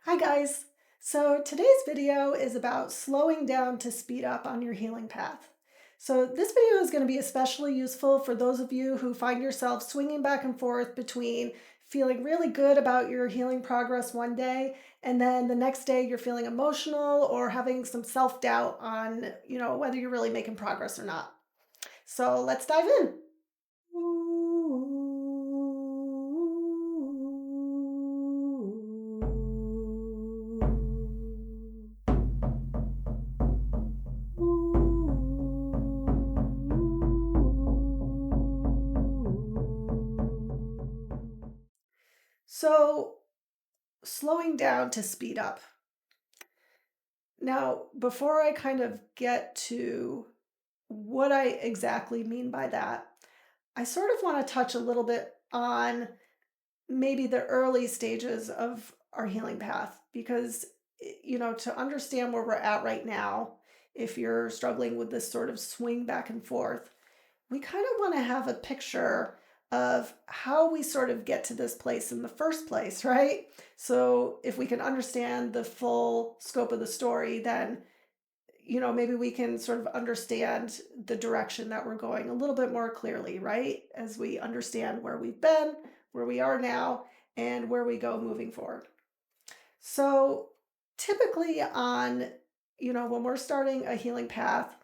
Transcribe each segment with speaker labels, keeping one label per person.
Speaker 1: Hi guys! So today's video is about slowing down to speed up on your healing path. So this video is going to be especially useful for those of you who find yourself swinging back and forth between feeling really good about your healing progress one day and then the next day you're feeling emotional or having some self-doubt on, whether you're really making progress or not. So let's dive in. So, slowing down to speed up. Now, before I kind of get to what I exactly mean by that, I sort of want to touch a little bit on maybe the early stages of our healing path because, to understand where we're at right now, if you're struggling with this sort of swing back and forth, we kind of want to have a picture of how we sort of get to this place in the first place, right? So if we can understand the full scope of the story, then maybe we can sort of understand the direction that we're going a little bit more clearly, right? As we understand where we've been, where we are now, and where we go moving forward. So typically when we're starting a healing path,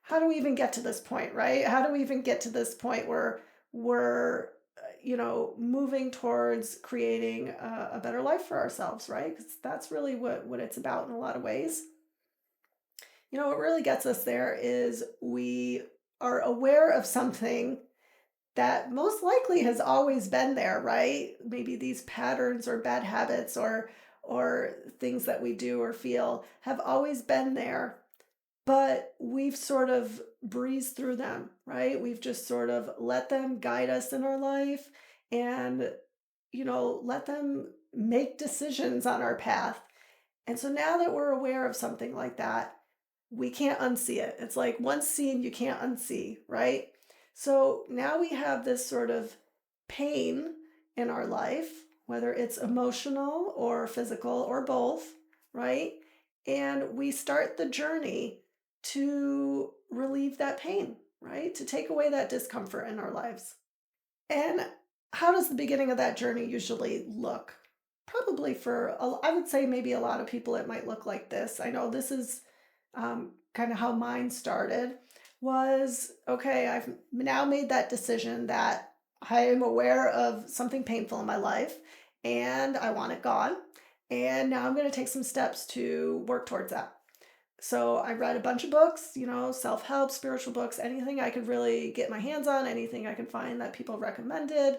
Speaker 1: how do we even get to this point, right? How do we even get to this point where we're, moving towards creating a better life for ourselves, right? Because that's really what it's about in a lot of ways. What really gets us there is we are aware of something that most likely has always been there, right? Maybe these patterns or bad habits or things that we do or feel have always been there, but we've sort of breezed through them, right? We've just sort of let them guide us in our life and let them make decisions on our path. And so now that we're aware of something like that, we can't unsee it. It's like once seen, you can't unsee, right? So now we have this sort of pain in our life, whether it's emotional or physical or both, right? And we start the journey to relieve that pain, right? To take away that discomfort in our lives. And how does the beginning of that journey usually look? Probably I would say maybe a lot of people, it might look like this. I know this is kind of how mine started was, okay, I've now made that decision that I am aware of something painful in my life and I want it gone. And now I'm going to take some steps to work towards that. So I read a bunch of books, self-help, spiritual books, anything I could really get my hands on, anything I could find that people recommended.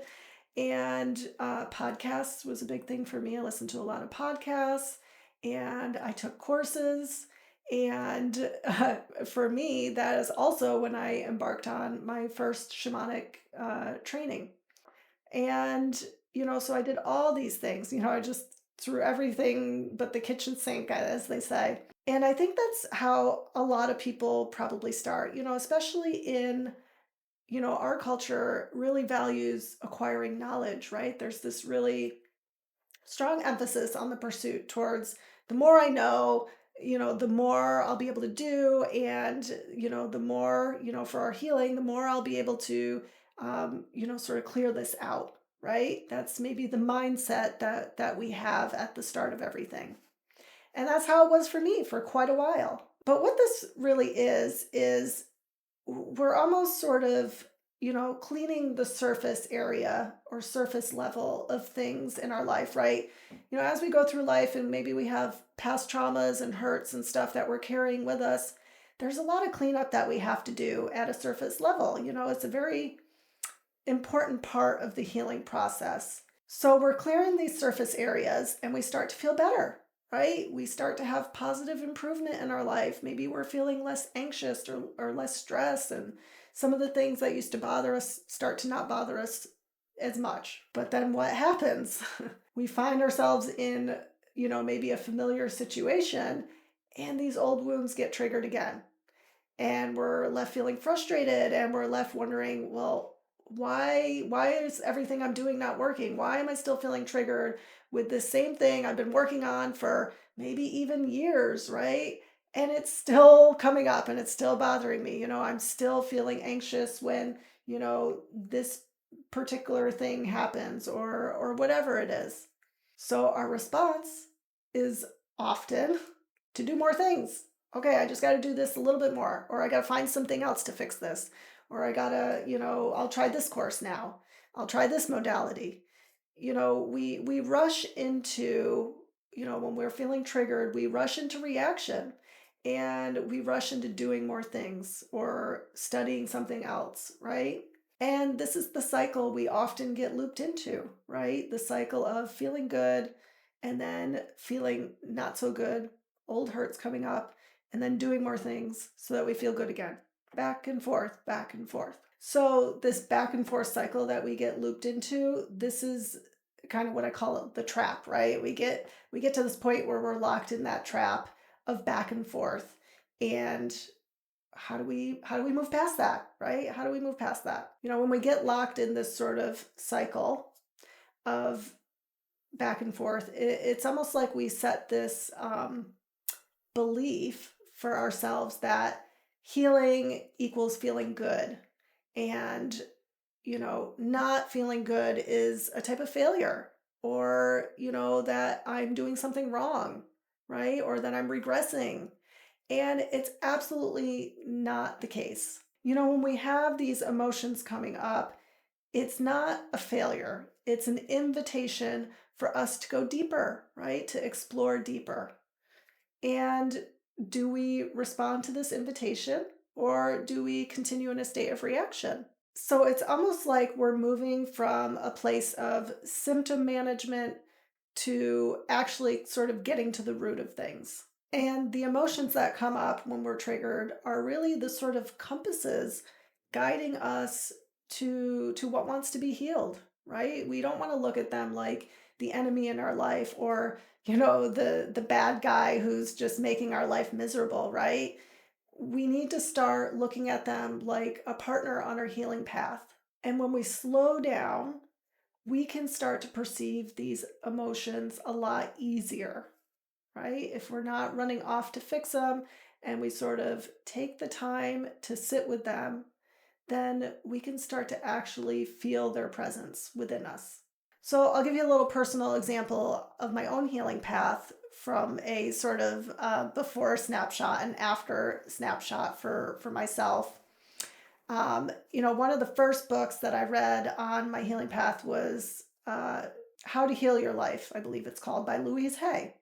Speaker 1: And podcasts was a big thing for me. I listened to a lot of podcasts and I took courses. And for me, that is also when I embarked on my first shamanic training. And, so I did all these things, I just threw everything but the kitchen sink, as they say. And I think that's how a lot of people probably start, especially in, our culture really values acquiring knowledge, right? There's this really strong emphasis on the pursuit towards the more I know, the more I'll be able to do. And, the more, for our healing, the more I'll be able to, sort of clear this out, right? That's maybe the mindset that we have at the start of everything. And that's how it was for me for quite a while. But what this really is we're almost sort of, cleaning the surface area or surface level of things in our life, right? As we go through life and maybe we have past traumas and hurts and stuff that we're carrying with us, there's a lot of cleanup that we have to do at a surface level. It's a very important part of the healing process. So we're clearing these surface areas and we start to feel better, right? We start to have positive improvement in our life. Maybe we're feeling less anxious or less stress, and some of the things that used to bother us start to not bother us as much. But then what happens? We find ourselves in, maybe a familiar situation and these old wounds get triggered again. And we're left feeling frustrated and we're left wondering, well, why is everything I'm doing not working? Why am I still feeling triggered? with the same thing I've been working on for maybe even years, right? And it's still coming up and it's still bothering me. I'm still feeling anxious when, this particular thing happens or whatever it is. So our response is often to do more things. Okay, I just got to do this a little bit more, or I got to find something else to fix this, or I got to, I'll try this course now. I'll try this modality. We rush into, when we're feeling triggered, we rush into reaction and we rush into doing more things or studying something else, right? And this is the cycle we often get looped into, right? The cycle of feeling good and then feeling not so good, old hurts coming up, and then doing more things so that we feel good again. Back and forth, back and forth. So, this back and forth cycle that we get looped into, this is kind of what I call it the trap, right? We get to this point where we're locked in that trap of back and forth. And how do we move past that, right? How do we move past that? When we get locked in this sort of cycle of back and forth, it's almost like we set this belief for ourselves that healing equals feeling good, and not feeling good is a type of failure, or that I'm doing something wrong, right? Or that I'm regressing. And it's absolutely not the case. When we have these emotions coming up, it's not a failure. It's an invitation for us to go deeper, right? To explore deeper. And do we respond to this invitation or do we continue in a state of reaction? So it's almost like we're moving from a place of symptom management to actually sort of getting to the root of things. And the emotions that come up when we're triggered are really the sort of compasses guiding us to what wants to be healed, right? We don't want to look at them like the enemy in our life, or the bad guy who's just making our life miserable, right? We need to start looking at them like a partner on our healing path. And when we slow down, we can start to perceive these emotions a lot easier, right? If we're not running off to fix them and we sort of take the time to sit with them, then we can start to actually feel their presence within us. So I'll give you a little personal example of my own healing path from a sort of before snapshot and after snapshot for myself. One of the first books that I read on my healing path was How to Heal Your Life, I believe it's called, by Louise Hay.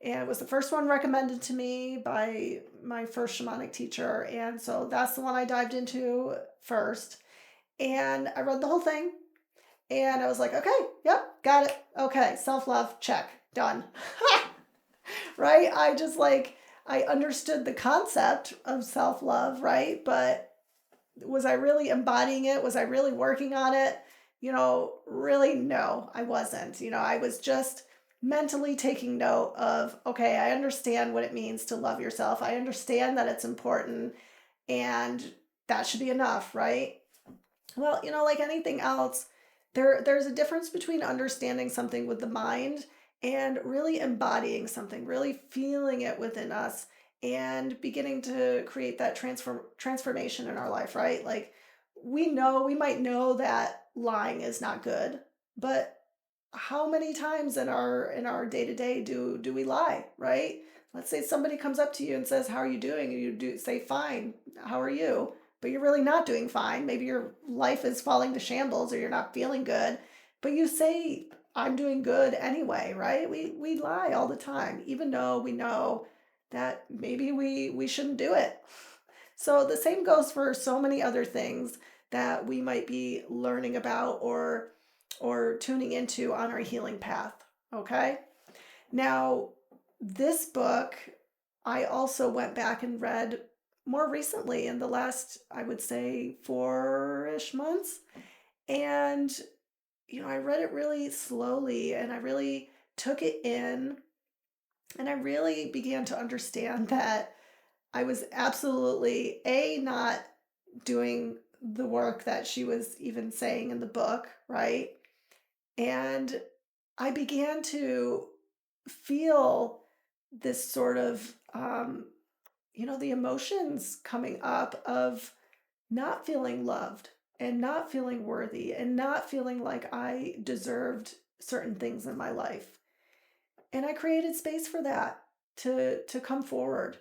Speaker 1: And it was the first one recommended to me by my first shamanic teacher. And so that's the one I dived into first. And I read the whole thing. And I was like, okay, yep, got it. Okay, self-love, check, done. Right? I understood the concept of self-love, right? But was I really embodying it? Was I really working on it? Really, no, I wasn't. I was just mentally taking note of, okay, I understand what it means to love yourself. I understand that it's important, and that should be enough, right? Well, like anything else, there's a difference between understanding something with the mind and really embodying something, really feeling it within us and beginning to create that transformation in our life, right? Like we might know that lying is not good, but how many times in our day-to-day do we lie, right? Let's say somebody comes up to you and says, how are you doing? And you do say, fine, how are you? But you're really not doing fine. Maybe your life is falling to shambles or you're not feeling good, but you say, I'm doing good anyway, right? We lie all the time, even though we know that maybe we shouldn't do it. So the same goes for so many other things that we might be learning about or tuning into on our healing path, okay? Now, this book I also went back and read more recently in the last, I would say, 4-ish months. And, I read it really slowly and I really took it in, and I really began to understand that I was absolutely not doing the work that she was even saying in the book, right? And I began to feel this sort of, the emotions coming up of not feeling loved and not feeling worthy and not feeling like I deserved certain things in my life. And I created space for that to come forward.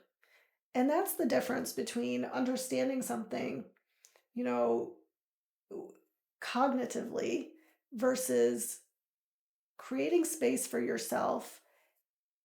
Speaker 1: And that's the difference between understanding something, you know, cognitively versus creating space for yourself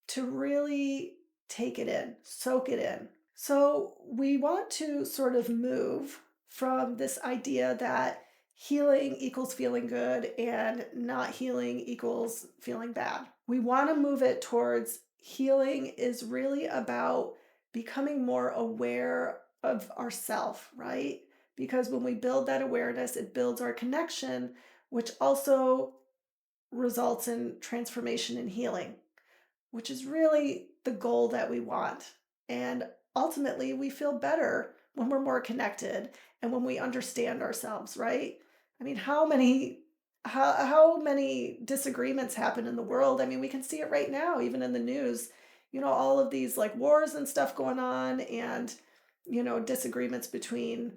Speaker 1: to really take it in, soak it in. So we want to sort of move from this idea that healing equals feeling good and not healing equals feeling bad. We want to move it towards healing is really about becoming more aware of ourself, right? Because when we build that awareness, it builds our connection, which also results in transformation and healing, which is really the goal that we want. And ultimately, we feel better when we're more connected and when we understand ourselves, right? I mean, how many disagreements happen in the world? I mean, we can see it right now, even in the news. All of these like wars and stuff going on, and disagreements between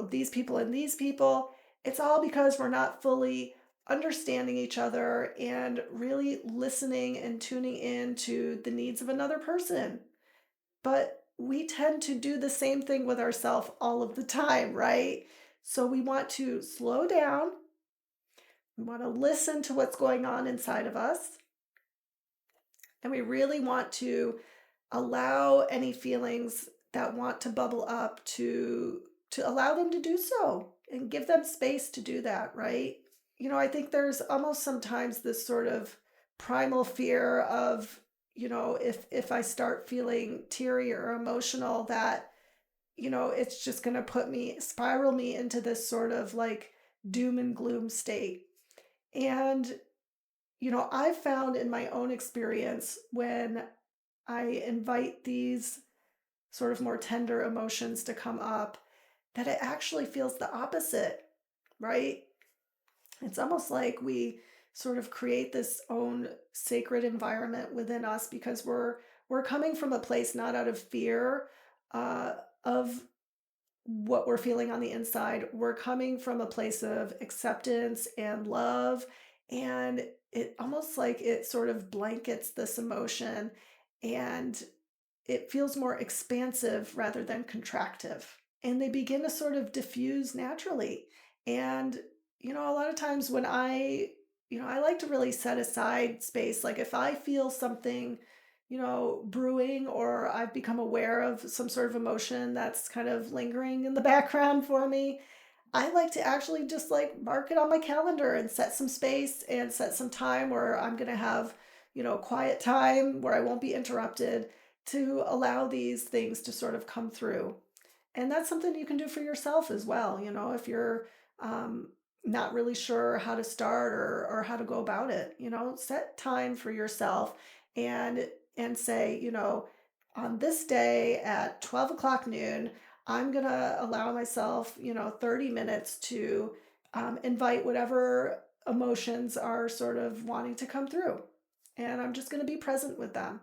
Speaker 1: these people and these people. It's all because we're not fully understanding each other and really listening and tuning in to the needs of another person. But we tend to do the same thing with ourselves all of the time, right? So we want to slow down. We want to listen to what's going on inside of us. And we really want to allow any feelings that want to bubble up to allow them to do so and give them space to do that, right? I think there's almost sometimes this sort of primal fear of, if I start feeling teary or emotional, that, it's just going to spiral me into this sort of like doom and gloom state. And, I've found in my own experience when I invite these sort of more tender emotions to come up, that it actually feels the opposite, right? It's almost like we sort of create this own sacred environment within us because we're coming from a place not out of fear of what we're feeling on the inside. We're coming from a place of acceptance and love, and it almost like it sort of blankets this emotion, and it feels more expansive rather than contractive. And they begin to sort of diffuse naturally. And, a lot of times when I like to really set aside space. Like if I feel something, brewing, or I've become aware of some sort of emotion that's kind of lingering in the background for me, I like to actually just like mark it on my calendar and set some space and set some time where I'm going to have, quiet time where I won't be interrupted to allow these things to sort of come through. And that's something you can do for yourself as well. If you're um, not really sure how to start or how to go about it, set time for yourself and say, on this day at 12 o'clock noon, I'm going to allow myself, 30 minutes to invite whatever emotions are sort of wanting to come through. And I'm just going to be present with them.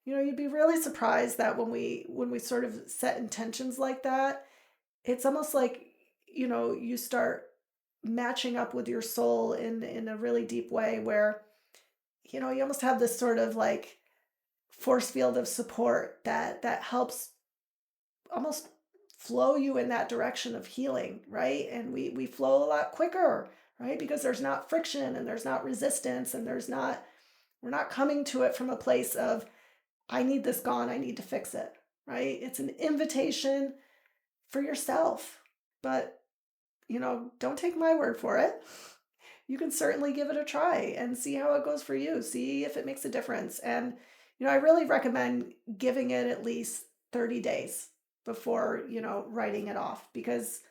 Speaker 1: You'd be really surprised that when we sort of set intentions like that, it's almost like, you start matching up with your soul in a really deep way where, you almost have this sort of like force field of support that helps almost flow you in that direction of healing, right? And we flow a lot quicker, right? Because there's not friction and there's not resistance and we're not coming to it from a place of I need this gone, I need to fix it, right? It's an invitation for yourself. But, don't take my word for it. You can certainly give it a try and see how it goes for you. See if it makes a difference. And, I really recommend giving it at least 30 days before, writing it off because,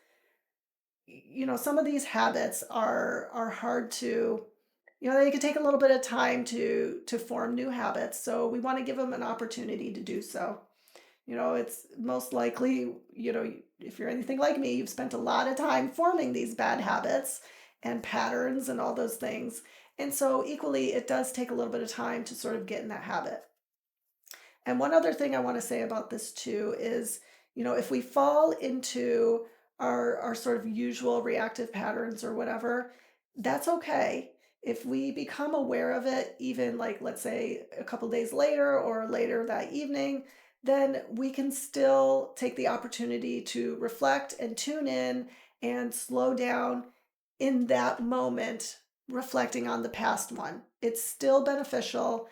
Speaker 1: some of these habits are hard to, they can take a little bit of time to form new habits. So we want to give them an opportunity to do so. It's most likely, if you're anything like me, you've spent a lot of time forming these bad habits and patterns and all those things. And so, equally, it does take a little bit of time to sort of get in that habit. And one other thing I want to say about this too is, if we fall into our sort of usual reactive patterns or whatever, that's okay. If we become aware of it, even like let's say a couple days later or later that evening, then we can still take the opportunity to reflect and tune in and slow down in that moment, reflecting on the past one. It's still beneficial.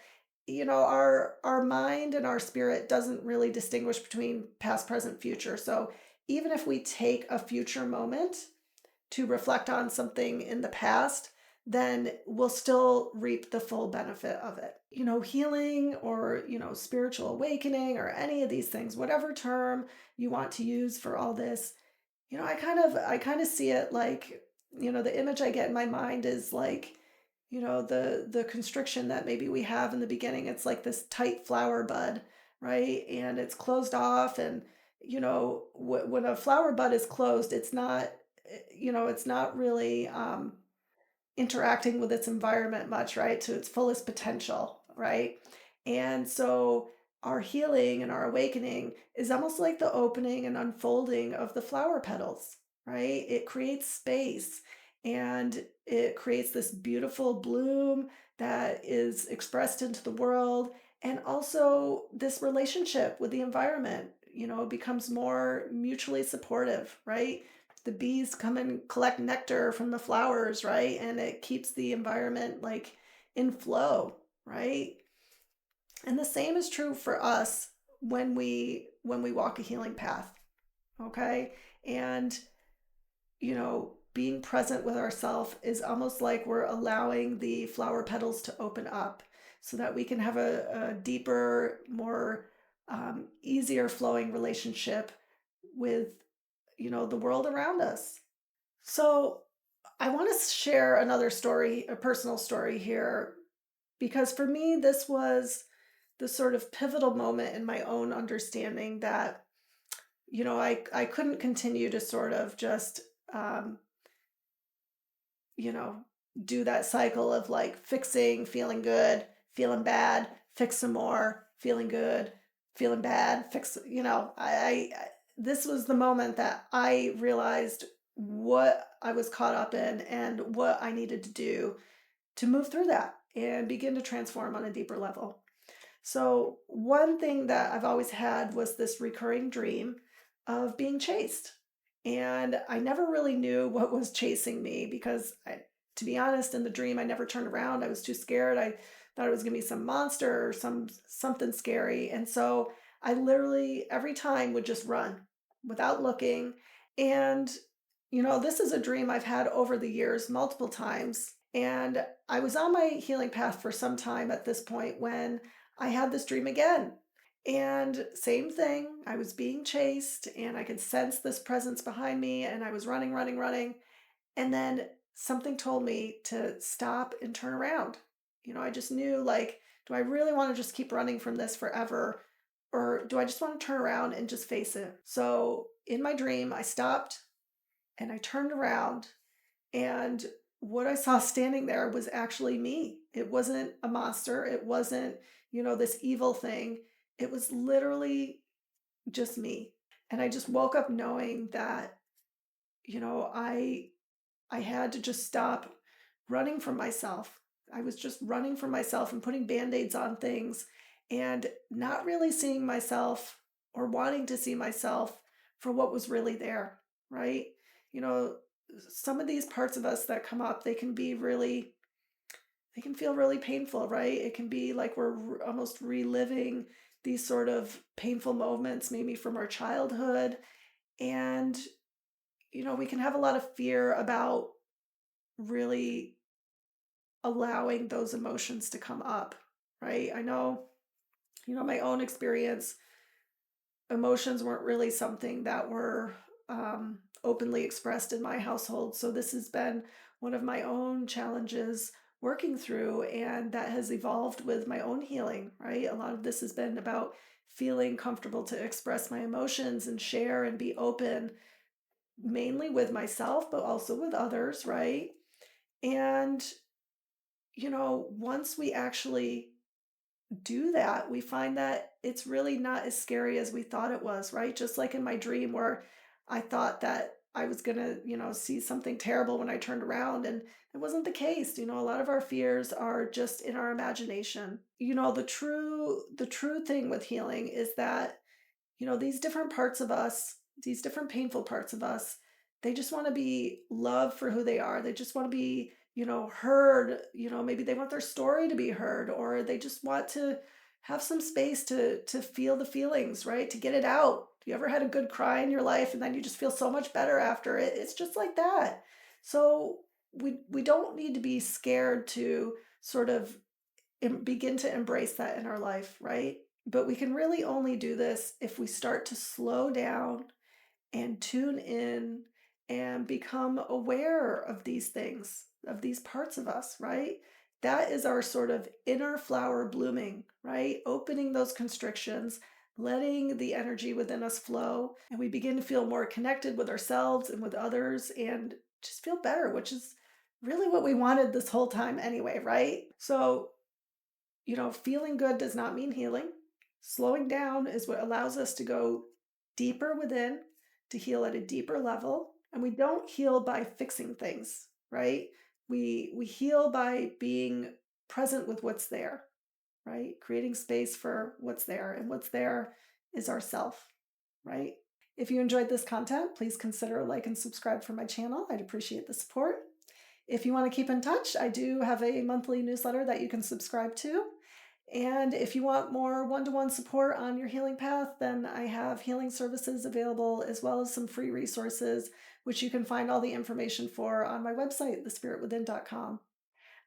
Speaker 1: Our mind and our spirit doesn't really distinguish between past, present, future. So even if we take a future moment to reflect on something in the past, then we'll still reap the full benefit of it. Healing or, spiritual awakening or any of these things, whatever term you want to use for all this, I kind of see it like, the image I get in my mind is like, the constriction that maybe we have in the beginning. It's like this tight flower bud, right? And it's closed off. And when a flower bud is closed, it's not really interacting with its environment much, right? To its fullest potential, right? And so our healing and our awakening is almost like the opening and unfolding of the flower petals, right? It creates space and it creates this beautiful bloom that is expressed into the world. And also, this relationship with the environment, becomes more mutually supportive, right? The bees come and collect nectar from the flowers, right? And it keeps the environment like in flow, right? And the same is true for us when we walk a healing path, okay? And being present with ourselves is almost like we're allowing the flower petals to open up so that we can have a deeper, more easier flowing relationship with the world around us. So I want to share another story, a personal story here, because for me, this was the sort of pivotal moment in my own understanding that, I couldn't continue to sort of just, um, you know, do that cycle of like fixing, feeling good, feeling bad, fix some more, feeling good, feeling bad, fix, this was the moment that I realized what I was caught up in and what I needed to do to move through that and begin to transform on a deeper level. So, one thing that I've always had was this recurring dream of being chased. And I never really knew what was chasing me because, to be honest, in the dream, I never turned around. I was too scared. I thought it was going to be some monster or something scary. And so I literally every time would just run without looking. And, this is a dream I've had over the years multiple times. And I was on my healing path for some time at this point when I had this dream again. And same thing, I was being chased and I could sense this presence behind me and I was running, running, running. And then something told me to stop and turn around. I just knew like, do I really want to just keep running from this forever? Or do I just want to turn around and just face it? So in my dream, I stopped and I turned around and what I saw standing there was actually me. It wasn't a monster. It wasn't, this evil thing. It was literally just me. And I just woke up knowing that, I had to just stop running from myself. I was just running from myself and putting band-aids on things and not really seeing myself or wanting to see myself for what was really there, right? You know, some of these parts of us that come up, they can feel really painful, right? It can be like we're almost reliving these sort of painful moments, maybe from our childhood. And, we can have a lot of fear about really allowing those emotions to come up, right? I know, my own experience, emotions weren't really something that were openly expressed in my household. So this has been one of my own challenges working through, and that has evolved with my own healing, right? A lot of this has been about feeling comfortable to express my emotions and share and be open, mainly with myself, but also with others, right? And once we actually do that, we find that it's really not as scary as we thought it was, right? Just like in my dream where I thought that I was gonna, see something terrible when I turned around, and it wasn't the case. A lot of our fears are just in our imagination. The true thing with healing is that these different parts of us, these different painful parts of us, they just want to be loved for who they are. They just want to be, heard. Maybe they want their story to be heard, or they just want to have some space to feel the feelings, right? To get it out. You ever had a good cry in your life and then you just feel so much better after it? It's just like that. So we don't need to be scared to sort of begin to embrace that in our life, right? But we can really only do this if we start to slow down and tune in and become aware of these things, of these parts of us, right? That is our sort of inner flower blooming, right? Opening those constrictions, letting the energy within us flow, and we begin to feel more connected with ourselves and with others and just feel better, which is really what we wanted this whole time anyway, right? So feeling good does not mean healing. Slowing down is what allows us to go deeper within, to heal at a deeper level. And we don't heal by fixing things, right? We heal by being present with what's there, right? Creating space for what's there, and what's there is ourself, right? If you enjoyed this content, please consider like and subscribe for my channel. I'd appreciate the support. If you want to keep in touch, I do have a monthly newsletter that you can subscribe to. And if you want more one to one support on your healing path, then I have healing services available as well as some free resources, which you can find all the information for on my website, thespiritwithin.com.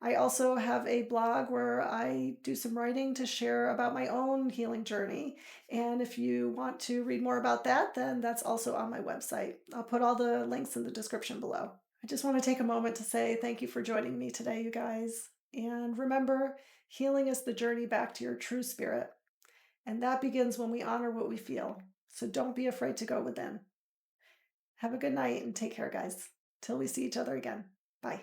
Speaker 1: I also have a blog where I do some writing to share about my own healing journey. And if you want to read more about that, then that's also on my website. I'll put all the links in the description below. I just want to take a moment to say thank you for joining me today, you guys. And remember, healing is the journey back to your true spirit. And that begins when we honor what we feel. So don't be afraid to go within. Have a good night and take care, guys. Till we see each other again. Bye.